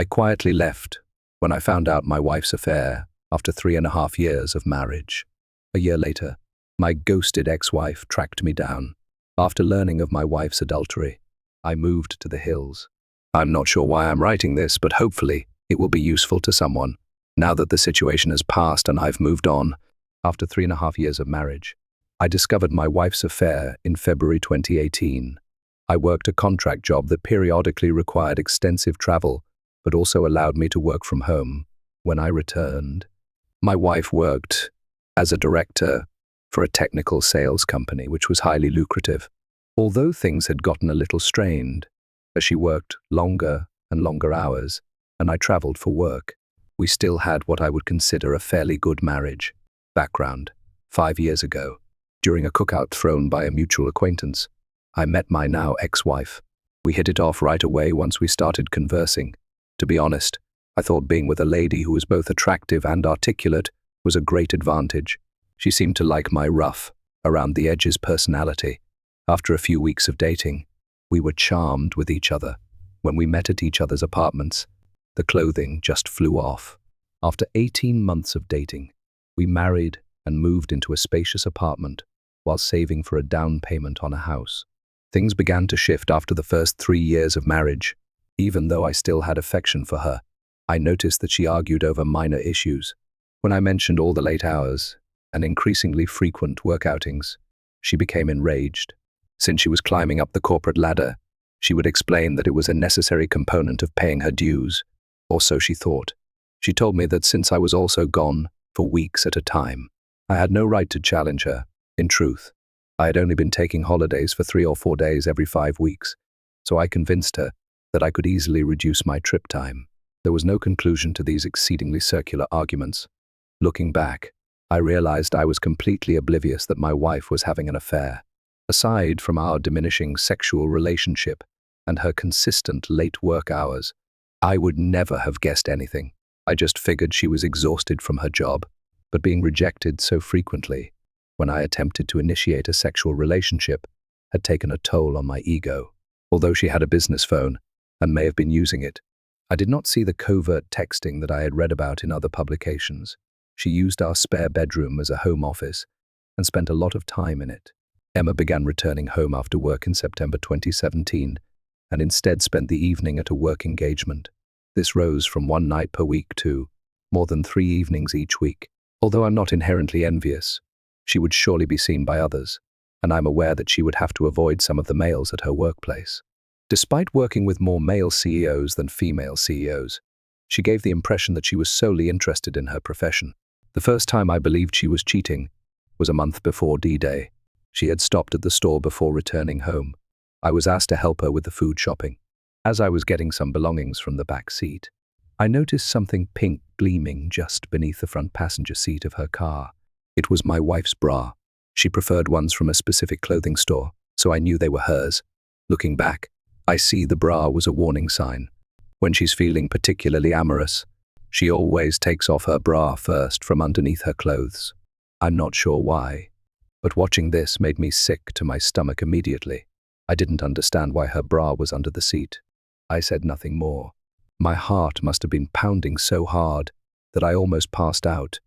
I quietly left when I found out my wife's affair after 3.5 years of marriage. A year later, my ghosted ex-wife tracked me down. After learning of my wife's adultery, I moved to the hills. I'm not sure why I'm writing this, but hopefully it will be useful to someone. Now that the situation has passed and I've moved on, after 3.5 years of marriage, I discovered my wife's affair in February 2018. I worked a contract job that periodically required extensive travel, but also allowed me to work from home. When I returned, my wife worked as a director for a technical sales company, which was highly lucrative. Although things had gotten a little strained, as she worked longer and longer hours, and I traveled for work, we still had what I would consider a fairly good marriage. Background: 5 years ago, during a cookout thrown by a mutual acquaintance, I met my now ex-wife. We hit it off right away once we started conversing. To be honest, I thought being with a lady who was both attractive and articulate was a great advantage. She seemed to like my rough, around-the-edges personality. After a few weeks of dating, we were charmed with each other. When we met at each other's apartments, the clothing just flew off. After 18 months of dating, we married and moved into a spacious apartment while saving for a down payment on a house. Things began to shift after the first 3 years of marriage. Even though I still had affection for her, I noticed that she argued over minor issues. When I mentioned all the late hours and increasingly frequent work outings, she became enraged. Since she was climbing up the corporate ladder, she would explain that it was a necessary component of paying her dues, or so she thought. She told me that since I was also gone for weeks at a time, I had no right to challenge her. In truth, I had only been taking holidays for 3 or 4 days every 5 weeks, so I convinced her that I could easily reduce my trip time. There was no conclusion to these exceedingly circular arguments. Looking back, I realized I was completely oblivious that my wife was having an affair. Aside from our diminishing sexual relationship and her consistent late work hours, I would never have guessed anything. I just figured she was exhausted from her job, but being rejected so frequently when I attempted to initiate a sexual relationship had taken a toll on my ego. Although she had a business phone and may have been using it, I did not see the covert texting that I had read about in other publications. She used our spare bedroom as a home office and spent a lot of time in it. Emma began returning home after work in September 2017 and instead spent the evening at a work engagement. This rose from 1 night per week to more than 3 evenings each week. Although I'm not inherently envious, she would surely be seen by others, and I'm aware that she would have to avoid some of the males at her workplace. Despite working with more male CEOs than female CEOs, she gave the impression that she was solely interested in her profession. The first time I believed she was cheating was a month before D-Day. She had stopped at the store before returning home. I was asked to help her with the food shopping. As I was getting some belongings from the back seat, I noticed something pink gleaming just beneath the front passenger seat of her car. It was my wife's bra. She preferred ones from a specific clothing store, so I knew they were hers. Looking back, I see the bra was a warning sign. When she's feeling particularly amorous, she always takes off her bra first from underneath her clothes. I'm not sure why, but watching this made me sick to my stomach immediately. I didn't understand why her bra was under the seat. I said nothing more. My heart must have been pounding so hard that I almost passed out,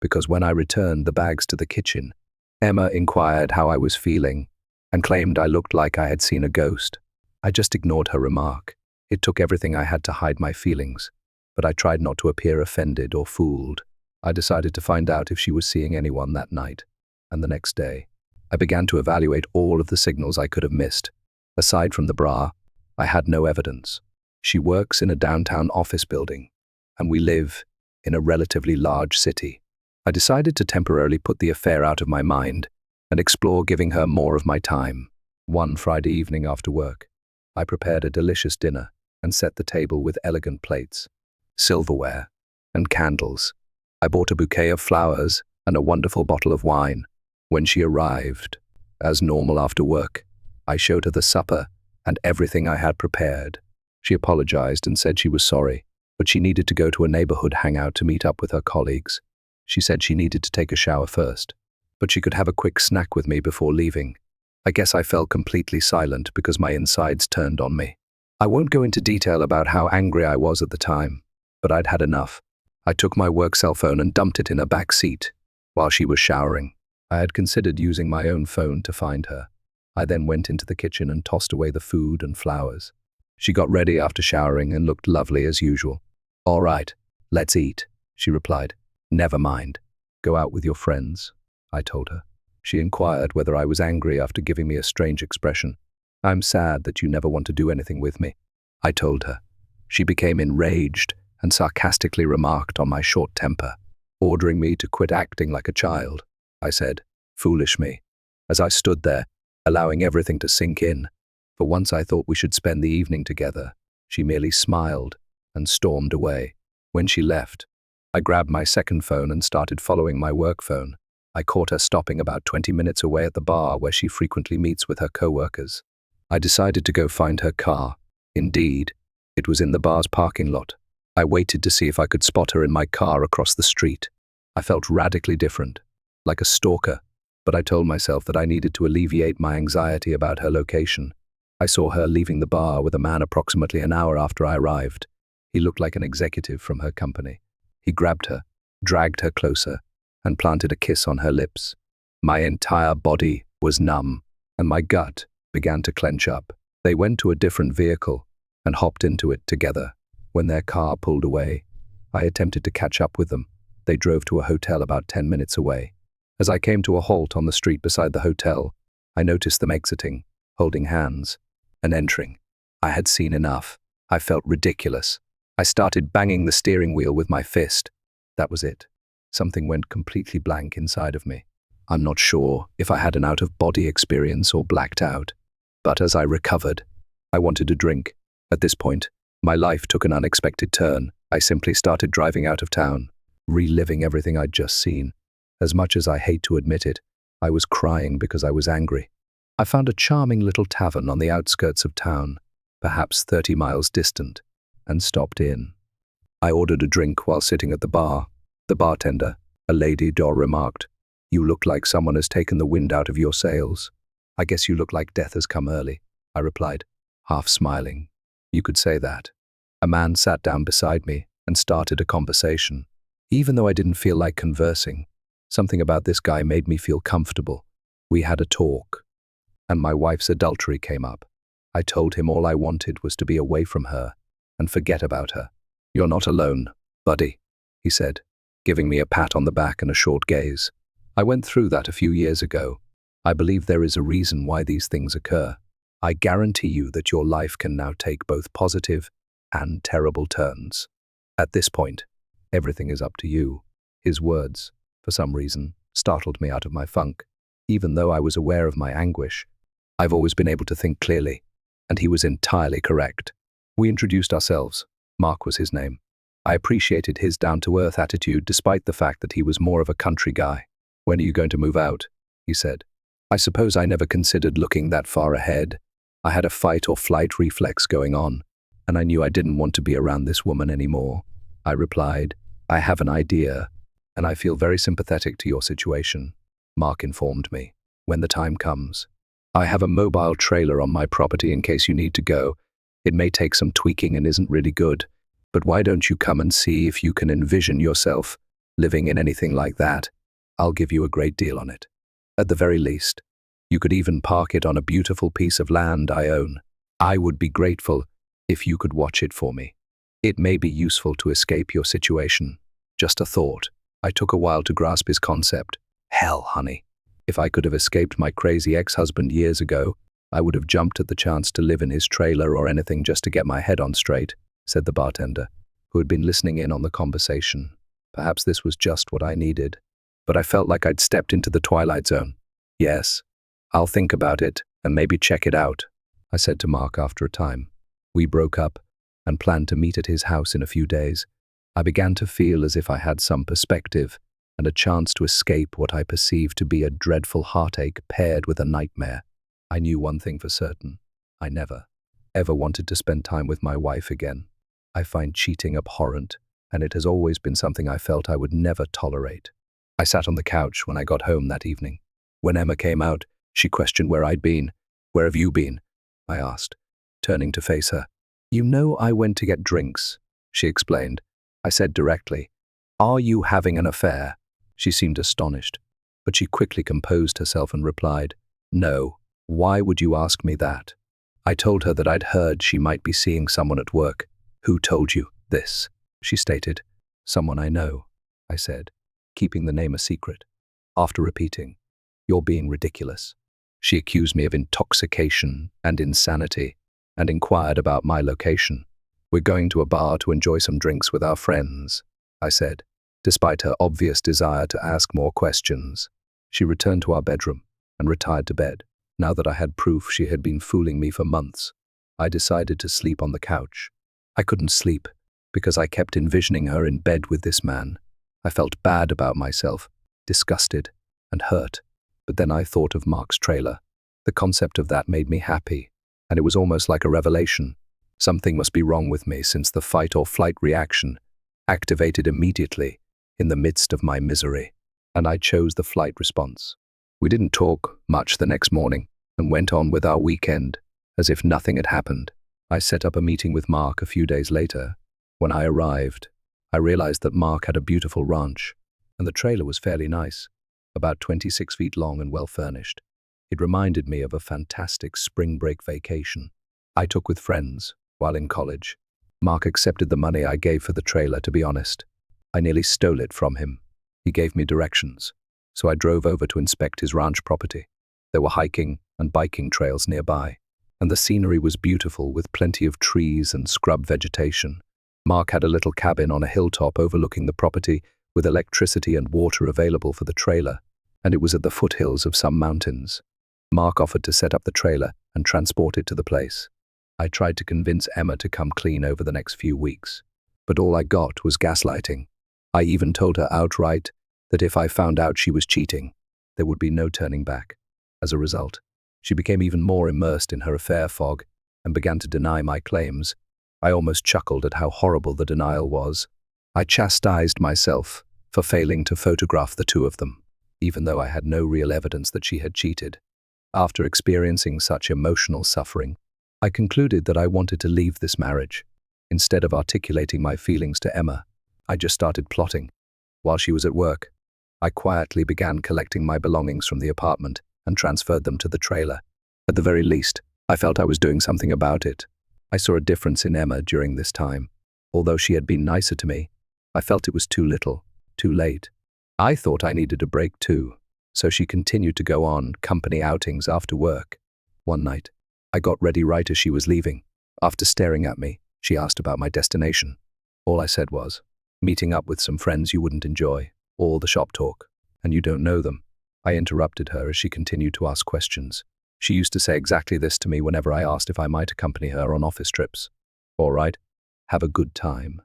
because when I returned the bags to the kitchen, Emma inquired how I was feeling and claimed I looked like I had seen a ghost. I just ignored her remark. It took everything I had to hide my feelings, but I tried not to appear offended or fooled. I decided to find out if she was seeing anyone that night, and the next day, I began to evaluate all of the signals I could have missed. Aside from the bra, I had no evidence. She works in a downtown office building, and we live in a relatively large city. I decided to temporarily put the affair out of my mind and explore giving her more of my time. One Friday evening after work, I prepared a delicious dinner and set the table with elegant plates, silverware, and candles. I bought a bouquet of flowers and a wonderful bottle of wine. When she arrived, as normal after work, I showed her the supper and everything I had prepared. She apologized and said she was sorry, but she needed to go to a neighborhood hangout to meet up with her colleagues. She said she needed to take a shower first, but she could have a quick snack with me before leaving. I guess I fell completely silent because my insides turned on me. I won't go into detail about how angry I was at the time, but I'd had enough. I took my work cell phone and dumped it in her back seat while she was showering. I had considered using my own phone to find her. I then went into the kitchen and tossed away the food and flowers. She got ready after showering and looked lovely as usual. "All right, let's eat," she replied. "Never mind. Go out with your friends," I told her. She inquired whether I was angry after giving me a strange expression. "I'm sad that you never want to do anything with me," I told her. She became enraged and sarcastically remarked on my short temper, ordering me to quit acting like a child. I said, "Foolish me," as I stood there, allowing everything to sink in. For once I thought we should spend the evening together. She merely smiled and stormed away. When she left, I grabbed my second phone and started following my work phone. I caught her stopping about 20 minutes away at the bar where she frequently meets with her co-workers. I decided to go find her car. Indeed, it was in the bar's parking lot. I waited to see if I could spot her in my car across the street. I felt radically different, like a stalker, but I told myself that I needed to alleviate my anxiety about her location. I saw her leaving the bar with a man approximately an hour after I arrived. He looked like an executive from her company. He grabbed her, dragged her closer, and planted a kiss on her lips. My entire body was numb, and my gut began to clench up. They went to a different vehicle and hopped into it together. When their car pulled away, I attempted to catch up with them. They drove to a hotel about 10 minutes away. As I came to a halt on the street beside the hotel, I noticed them exiting, holding hands, and entering. I had seen enough. I felt ridiculous. I started banging the steering wheel with my fist. That was it. Something went completely blank inside of me. I'm not sure if I had an out-of-body experience or blacked out. But as I recovered, I wanted a drink. At this point, my life took an unexpected turn. I simply started driving out of town, reliving everything I'd just seen. As much as I hate to admit it, I was crying because I was angry. I found a charming little tavern on the outskirts of town, perhaps 30 miles distant, and stopped in. I ordered a drink while sitting at the bar. The bartender, a lady, remarked, "You look like someone has taken the wind out of your sails." "I guess you look like death has come early," I replied, half smiling. "You could say that." A man sat down beside me and started a conversation. Even though I didn't feel like conversing, something about this guy made me feel comfortable. We had a talk, and my wife's adultery came up. I told him all I wanted was to be away from her and forget about her. "You're not alone, buddy," he said, giving me a pat on the back and a short gaze. "I went through that a few years ago. I believe there is a reason why these things occur. I guarantee you that your life can now take both positive and terrible turns. At this point, everything is up to you." His words, for some reason, startled me out of my funk. Even though I was aware of my anguish, I've always been able to think clearly, and he was entirely correct. We introduced ourselves. Mark was his name. I appreciated his down-to-earth attitude despite the fact that he was more of a country guy. "When are you going to move out?" he said. I suppose I never considered looking that far ahead. I had a fight-or-flight reflex going on, and I knew I didn't want to be around this woman anymore. I replied, "I have an idea, and I feel very sympathetic to your situation." Mark informed me, "When the time comes, I have a mobile trailer on my property in case you need to go. It may take some tweaking and isn't really good, but why don't you come and see if you can envision yourself living in anything like that? I'll give you a great deal on it. At the very least, you could even park it on a beautiful piece of land I own. I would be grateful if you could watch it for me. It may be useful to escape your situation." Just a thought. I took a while to grasp his concept. Hell, honey. If I could have escaped my crazy ex-husband years ago, I would have jumped at the chance to live in his trailer or anything just to get my head on straight, said the bartender, who had been listening in on the conversation. Perhaps this was just what I needed, but I felt like I'd stepped into the twilight zone. "Yes, I'll think about it and maybe check it out," I said to Mark after a time. We broke up and planned to meet at his house in a few days. I began to feel as if I had some perspective and a chance to escape what I perceived to be a dreadful heartache paired with a nightmare. I knew one thing for certain. I never, ever wanted to spend time with my wife again. I find cheating abhorrent, and it has always been something I felt I would never tolerate. I sat on the couch when I got home that evening. When Emma came out, she questioned where I'd been. "Where have you been?" I asked, turning to face her. "You know I went to get drinks," she explained. I said directly, "Are you having an affair?" She seemed astonished, but she quickly composed herself and replied, "No, why would you ask me that?" I told her that I'd heard she might be seeing someone at work. "Who told you this?" she stated. "Someone I know," I said, keeping the name a secret. After repeating, "You're being ridiculous," she accused me of intoxication and insanity and inquired about my location. "We're going to a bar to enjoy some drinks with our friends," I said, despite her obvious desire to ask more questions. She returned to our bedroom and retired to bed. Now that I had proof she had been fooling me for months, I decided to sleep on the couch. I couldn't sleep because I kept envisioning her in bed with this man. I felt bad about myself, disgusted and hurt. But then I thought of Mark's trailer. The concept of that made me happy, and it was almost like a revelation. Something must be wrong with me since the fight or flight reaction activated immediately in the midst of my misery, and I chose the flight response. We didn't talk much the next morning and went on with our weekend as if nothing had happened. I set up a meeting with Mark a few days later. When I arrived, I realized that Mark had a beautiful ranch, and the trailer was fairly nice, about 26 feet long and well furnished. It reminded me of a fantastic spring break vacation I took with friends while in college. Mark accepted the money I gave for the trailer, to be honest. I nearly stole it from him. He gave me directions, so I drove over to inspect his ranch property. There were hiking and biking trails nearby, and the scenery was beautiful with plenty of trees and scrub vegetation. Mark had a little cabin on a hilltop overlooking the property with electricity and water available for the trailer, and it was at the foothills of some mountains. Mark offered to set up the trailer and transport it to the place. I tried to convince Emma to come clean over the next few weeks, but all I got was gaslighting. I even told her outright that if I found out she was cheating, there would be no turning back. As a result, she became even more immersed in her affair fog and began to deny my claims. I almost chuckled at how horrible the denial was. I chastised myself for failing to photograph the two of them, even though I had no real evidence that she had cheated. After experiencing such emotional suffering, I concluded that I wanted to leave this marriage. Instead of articulating my feelings to Emma, I just started plotting. While she was at work, I quietly began collecting my belongings from the apartment and transferred them to the trailer. At the very least, I felt I was doing something about it. I saw a difference in Emma during this time. Although she had been nicer to me, I felt it was too little, too late. I thought I needed a break too, so she continued to go on company outings after work. One night, I got ready right as she was leaving. After staring at me, she asked about my destination. All I said was, "Meeting up with some friends you wouldn't enjoy, all the shop talk, and you don't know them." I interrupted her as she continued to ask questions. She used to say exactly this to me whenever I asked if I might accompany her on office trips. "All right, have a good time,"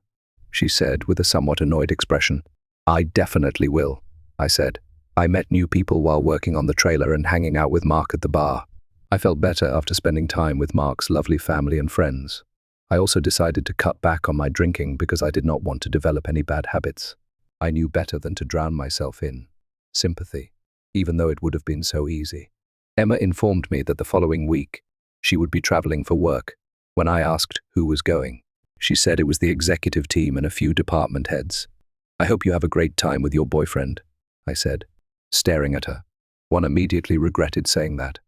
she said with a somewhat annoyed expression. "I definitely will," I said. I met new people while working on the trailer and hanging out with Mark at the bar. I felt better after spending time with Mark's lovely family and friends. I also decided to cut back on my drinking because I did not want to develop any bad habits. I knew better than to drown myself in sympathy, even though it would have been so easy. Emma informed me that the following week, she would be traveling for work. When I asked who was going, she said it was the executive team and a few department heads. "I hope you have a great time with your boyfriend," I said, staring at her. One immediately regretted saying that,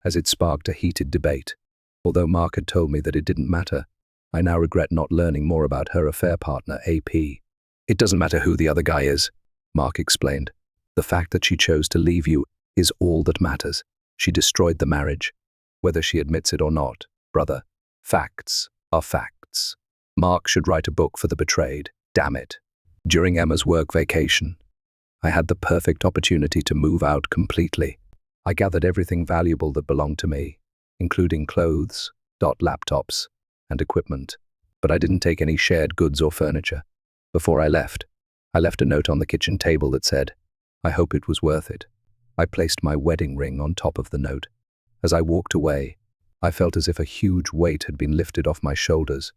as it sparked a heated debate. Although Mark had told me that it didn't matter, I now regret not learning more about her affair partner, AP. "It doesn't matter who the other guy is," Mark explained. "The fact that she chose to leave you is all that matters. She destroyed the marriage, whether she admits it or not. Brother, facts are facts. Mark should write a book for the betrayed, damn it." During Emma's work vacation, I had the perfect opportunity to move out completely. I gathered everything valuable that belonged to me, including clothes, laptops, and equipment, but I didn't take any shared goods or furniture. Before I left a note on the kitchen table that said, "I hope it was worth it." I placed my wedding ring on top of the note. As I walked away, I felt as if a huge weight had been lifted off my shoulders.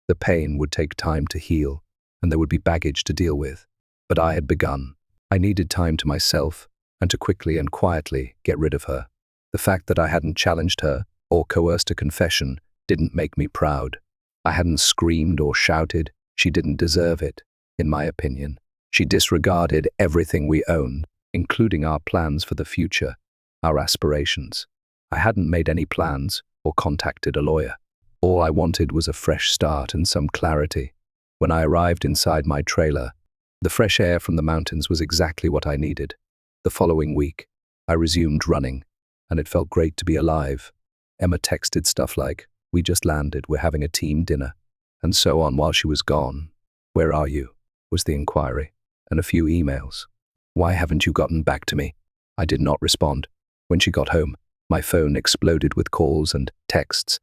The pain would take time to heal, and there would be baggage to deal with. But I had begun. I needed time to myself, and to quickly and quietly get rid of her. The fact that I hadn't challenged her or coerced a confession didn't make me proud. I hadn't screamed or shouted. She didn't deserve it, in my opinion. She disregarded everything we owned, including our plans for the future, our aspirations. I hadn't made any plans or contacted a lawyer. All I wanted was a fresh start and some clarity. When I arrived inside my trailer, the fresh air from the mountains was exactly what I needed. The following week, I resumed running, and it felt great to be alive. Emma texted stuff like, "We just landed, we're having a team dinner," and so on while she was gone. "Where are you?" was the inquiry, and a few emails. "Why haven't you gotten back to me?" I did not respond. When she got home, my phone exploded with calls and texts,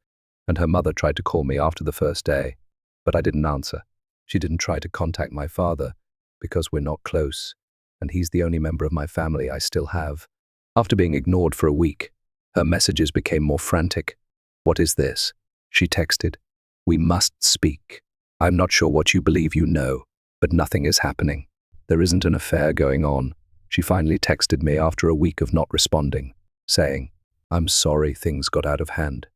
and her mother tried to call me after the first day, but I didn't answer. She didn't try to contact my father because we're not close, and he's the only member of my family I still have. After being ignored for a week, her messages became more frantic. "What is this?" she texted. "We must speak. I'm not sure what you believe you know, but nothing is happening. There isn't an affair going on." She finally texted me after a week of not responding, saying, "I'm sorry things got out of hand.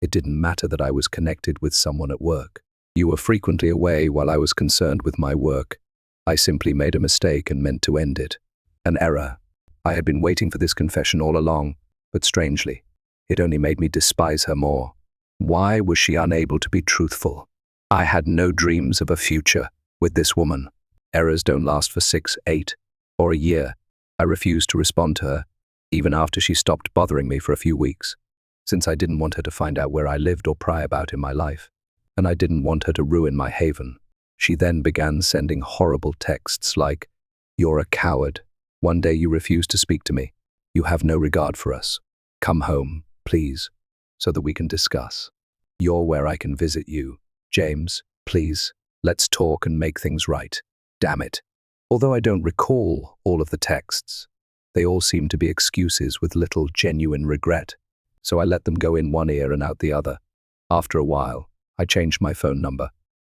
It didn't matter that I was connected with someone at work. You were frequently away while I was concerned with my work. I simply made a mistake and meant to end it. An error. I had been waiting for this confession all along, but strangely, it only made me despise her more. Why was she unable to be truthful? I had no dreams of a future with this woman. Errors don't last for 6, 8, or a year. I refused to respond to her, even after she stopped bothering me for a few weeks, since I didn't want her to find out where I lived or pry about in my life, and I didn't want her to ruin my haven. She then began sending horrible texts like, "You're a coward. One day you refuse to speak to me. You have no regard for us. Come home, please, so that we can discuss. You're where I can visit you. James, please, let's talk and make things right. Damn it." Although I don't recall all of the texts, they all seem to be excuses with little genuine regret, so I let them go in one ear and out the other. After a while, I changed my phone number.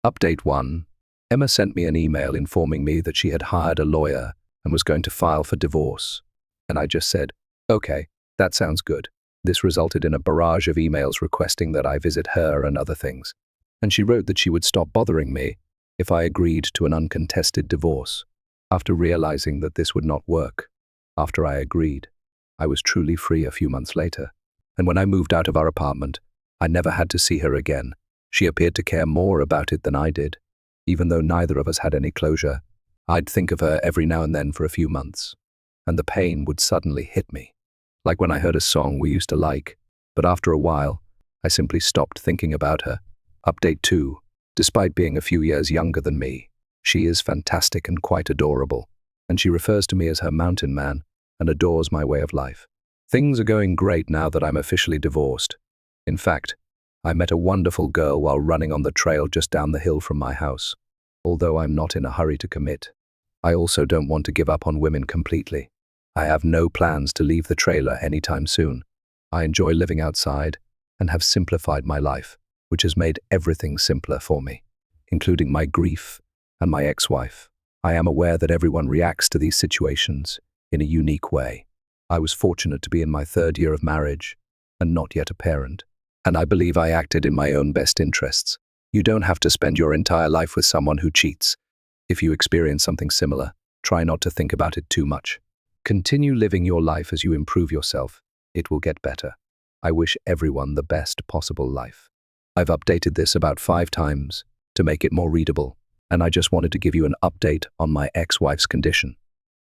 Update 1. Emma sent me an email informing me that she had hired a lawyer and was going to file for divorce. And I just said, "Okay, that sounds good." This resulted in a barrage of emails requesting that I visit her and other things. And she wrote that she would stop bothering me if I agreed to an uncontested divorce. After realizing that this would not work, after I agreed, I was truly free a few months later. And when I moved out of our apartment, I never had to see her again. She appeared to care more about it than I did. Even though neither of us had any closure, I'd think of her every now and then for a few months, and the pain would suddenly hit me. Like when I heard a song we used to like, but after a while, I simply stopped thinking about her. Update 2. Despite being a few years younger than me, she is fantastic and quite adorable, and she refers to me as her mountain man and adores my way of life. Things are going great now that I'm officially divorced. In fact, I met a wonderful girl while running on the trail just down the hill from my house. Although I'm not in a hurry to commit, I also don't want to give up on women completely. I have no plans to leave the trailer anytime soon. I enjoy living outside and have simplified my life, which has made everything simpler for me, including my grief and my ex-wife. I am aware that everyone reacts to these situations in a unique way. I was fortunate to be in my 3rd year of marriage and not yet a parent, and I believe I acted in my own best interests. You don't have to spend your entire life with someone who cheats. If you experience something similar, try not to think about it too much. Continue living your life as you improve yourself. It will get better. I wish everyone the best possible life. I've updated this about 5 times to make it more readable, and I just wanted to give you an update on my ex-wife's condition.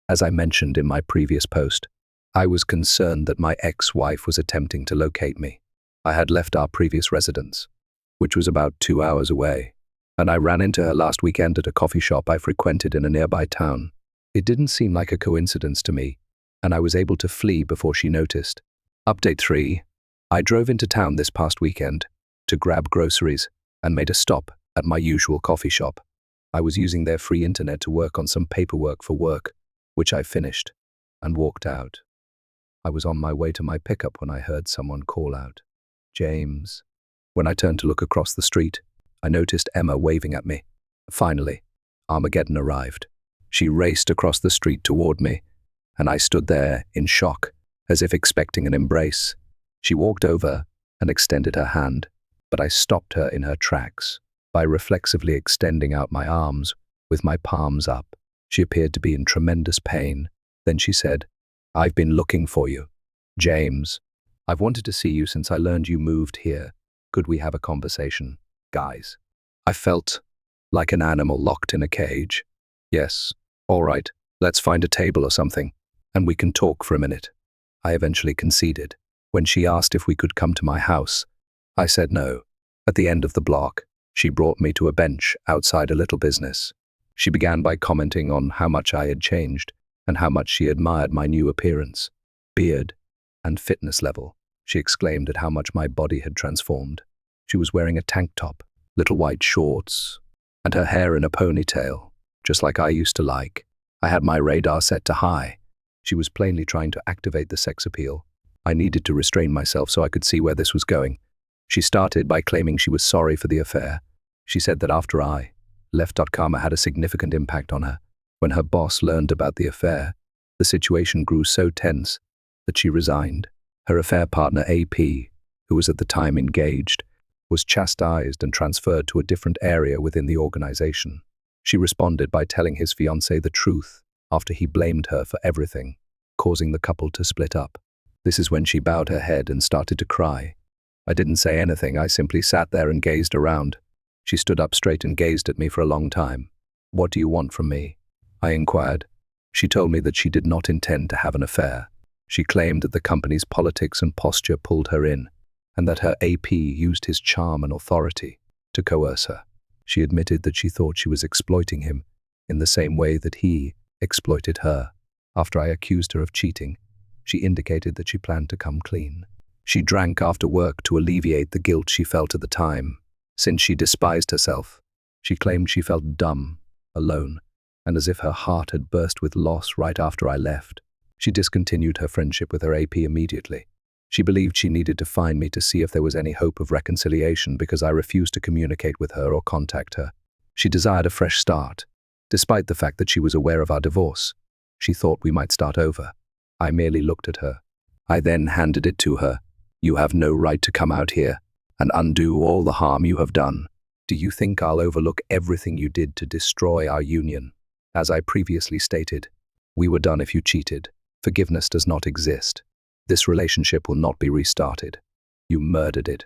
As I mentioned in my previous post, I was concerned that my ex-wife was attempting to locate me. I had left our previous residence, which was about 2 hours away, and I ran into her last weekend at a coffee shop I frequented in a nearby town. It didn't seem like a coincidence to me, and I was able to flee before she noticed. Update 3. I drove into town this past weekend to grab groceries and made a stop at my usual coffee shop. I was using their free internet to work on some paperwork for work, which I finished, and walked out. I was on my way to my pickup when I heard someone call out, "James." When I turned to look across the street, I noticed Emma waving at me. Finally, Armageddon arrived. She raced across the street toward me, and I stood there in shock, as if expecting an embrace. She walked over and extended her hand, but I stopped her in her tracks. by reflexively extending out my arms with my palms up. She appeared to be in tremendous pain. Then she said, "I've been looking for you. James, I've wanted to see you since I learned you moved here. Could we have a conversation, guys?" I felt like an animal locked in a cage. "Yes, all right, let's find a table or something, and we can talk for a minute." I eventually conceded. When she asked if we could come to my house, I said no. At the end of the block, she brought me to a bench outside a little business. She began by commenting on how much I had changed and how much she admired my new appearance, beard, and fitness level. She exclaimed at how much my body had transformed. She was wearing a tank top, little white shorts, and her hair in a ponytail, just like I used to like. I had my radar set to high. She was plainly trying to activate the sex appeal. I needed to restrain myself so I could see where this was going. She started by claiming she was sorry for the affair. She said that after I left, karma had a significant impact on her. When her boss learned about the affair, the situation grew so tense that she resigned. Her affair partner, AP, who was at the time engaged, was chastised and transferred to a different area within the organization. She responded by telling his fiancée the truth after he blamed her for everything, causing the couple to split up. This is when she bowed her head and started to cry. I didn't say anything, I simply sat there and gazed around. She stood up straight and gazed at me for a long time. "What do you want from me?" I inquired. She told me that she did not intend to have an affair. She claimed that the company's politics and posture pulled her in, and that her AP used his charm and authority to coerce her. She admitted that she thought she was exploiting him in the same way that he exploited her. After I accused her of cheating, she indicated that she planned to come clean. She drank after work to alleviate the guilt she felt at the time. Since she despised herself, she claimed she felt dumb, alone, and as if her heart had burst with loss right after I left. She discontinued her friendship with her AP immediately. She believed she needed to find me to see if there was any hope of reconciliation because I refused to communicate with her or contact her. She desired a fresh start. Despite the fact that she was aware of our divorce, she thought we might start over. I merely looked at her. I then handed it to her. "You have no right to come out here and undo all the harm you have done. Do you think I'll overlook everything you did to destroy our union? As I previously stated, we were done if you cheated. Forgiveness does not exist. This relationship will not be restarted. You murdered it.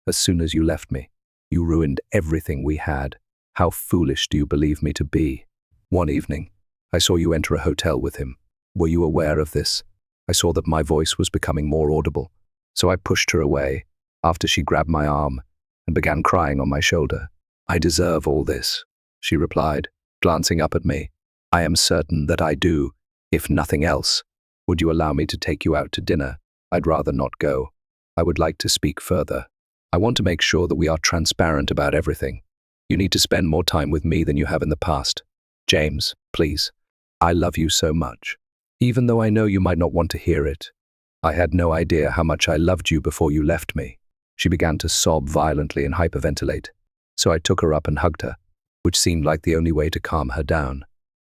As soon as you left me, you ruined everything we had. How foolish do you believe me to be? One evening, I saw you enter a hotel with him. Were you aware of this? I saw that my voice was becoming more audible, so I pushed her away after she grabbed my arm and began crying on my shoulder. "I deserve all this," she replied, glancing up at me. "I am certain that I do, if nothing else. Would you allow me to take you out to dinner? I'd rather not go. I would like to speak further. I want to make sure that we are transparent about everything. You need to spend more time with me than you have in the past. James, please. I love you so much. Even though I know you might not want to hear it. I had no idea how much I loved you before you left me." She began to sob violently and hyperventilate, so I took her up and hugged her, which seemed like the only way to calm her down.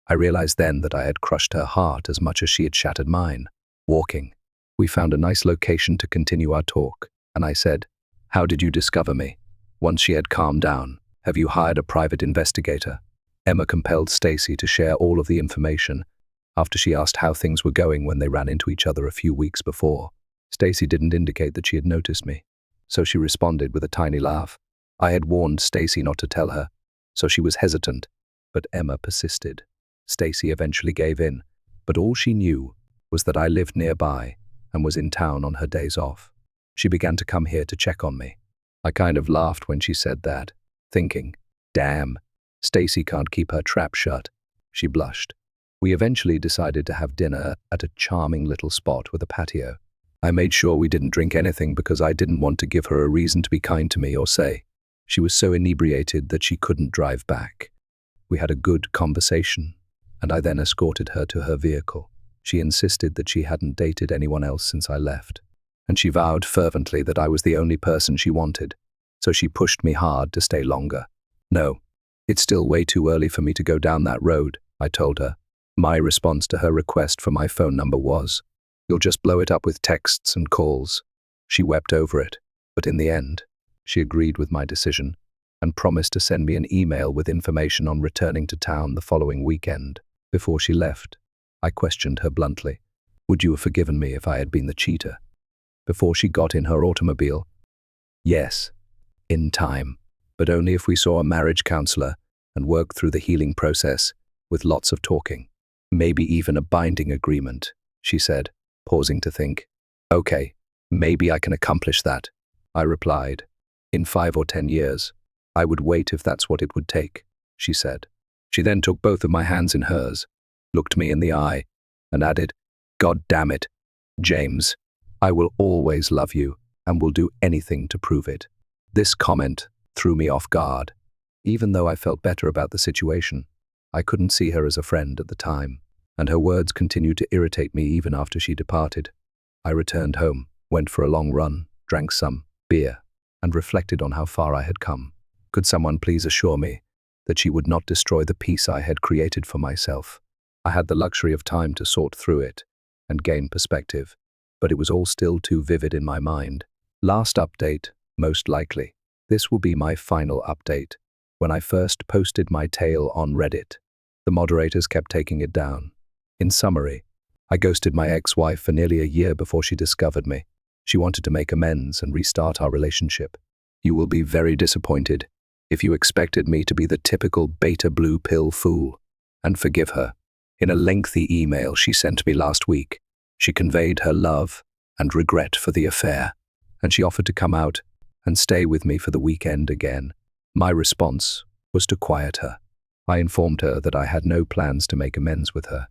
I realized then that I had crushed her heart as much as she had shattered mine. Walking, we found a nice location to continue our talk, and I said, "How did you discover me?" Once she had calmed down, "Have you hired a private investigator?" Emma compelled Stacy to share all of the information after she asked how things were going when they ran into each other a few weeks before. Stacy didn't indicate that she had noticed me, so she responded with a tiny laugh. I had warned Stacy not to tell her, so she was hesitant, but Emma persisted. Stacy eventually gave in, but all she knew was that I lived nearby and was in town on her days off. She began to come here to check on me. I kind of laughed when she said that, thinking, "Damn, Stacy can't keep her trap shut." She blushed. We eventually decided to have dinner at a charming little spot with a patio. I made sure we didn't drink anything because I didn't want to give her a reason to be kind to me or say. She was so inebriated that she couldn't drive back. We had a good conversation, and I then escorted her to her vehicle. She insisted that she hadn't dated anyone else since I left, and she vowed fervently that I was the only person she wanted, so she pushed me hard to stay longer. "No, it's still way too early for me to go down that road," I told her. My response to her request for my phone number was, "You'll just blow it up with texts and calls." She wept over it, but in the end, she agreed with my decision. and promised to send me an email with information on returning to town the following weekend. Before she left, I questioned her bluntly. Would you have forgiven me if I had been the cheater? Before she got in her automobile, yes, in time, but only if we saw a marriage counselor and worked through the healing process with lots of talking. Maybe even a binding agreement, she said, pausing to think. Okay, maybe I can accomplish that, I replied. In 5 or 10 years, I would wait if that's what it would take, she said. She then took both of my hands in hers, looked me in the eye, and added, God damn it, James, I will always love you and will do anything to prove it. This comment threw me off guard. Even though I felt better about the situation, I couldn't see her as a friend at the time, and her words continued to irritate me even after she departed. I returned home, went for a long run, drank some beer, and reflected on how far I had come. Could someone please assure me that she would not destroy the peace I had created for myself? I had the luxury of time to sort through it and gain perspective, but it was all still too vivid in my mind. Last update, most likely. This will be my final update. When I first posted my tale on Reddit, the moderators kept taking it down. In summary, I ghosted my ex-wife for nearly a year before she discovered me. She wanted to make amends and restart our relationship. You will be very disappointed if you expected me to be the typical beta blue pill fool and forgive her. In a lengthy email she sent me last week, she conveyed her love and regret for the affair, and she offered to come out and stay with me for the weekend again. My response was to quiet her. I informed her that I had no plans to make amends with her.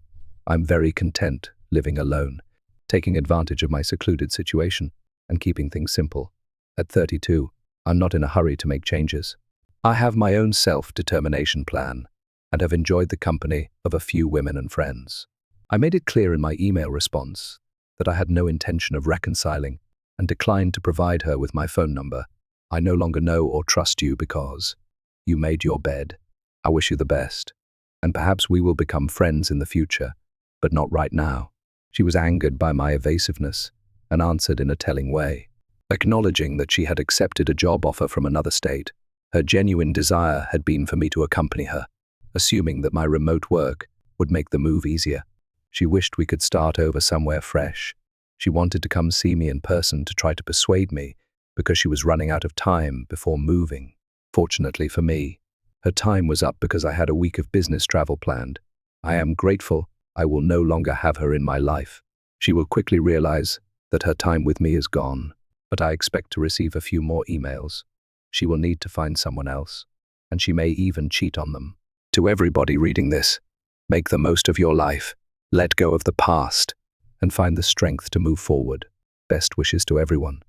I'm very content living alone, taking advantage of my secluded situation and keeping things simple. At 32, I'm not in a hurry to make changes. I have my own self-determination plan and have enjoyed the company of a few women and friends. I made it clear in my email response that I had no intention of reconciling and declined to provide her with my phone number. I no longer know or trust you because you made your bed. I wish you the best, and perhaps we will become friends in the future, but not right now. She was angered by my evasiveness and answered in a telling way, acknowledging that she had accepted a job offer from another state. Her genuine desire had been for me to accompany her, assuming that my remote work would make the move easier. She wished we could start over somewhere fresh. She wanted to come see me in person to try to persuade me because she was running out of time before moving. Fortunately for me, her time was up because I had a week of business travel planned. I am grateful I will no longer have her in my life. She will quickly realize that her time with me is gone, but I expect to receive a few more emails. She will need to find someone else, and she may even cheat on them. To everybody reading this, make the most of your life, let go of the past, and find the strength to move forward. Best wishes to everyone.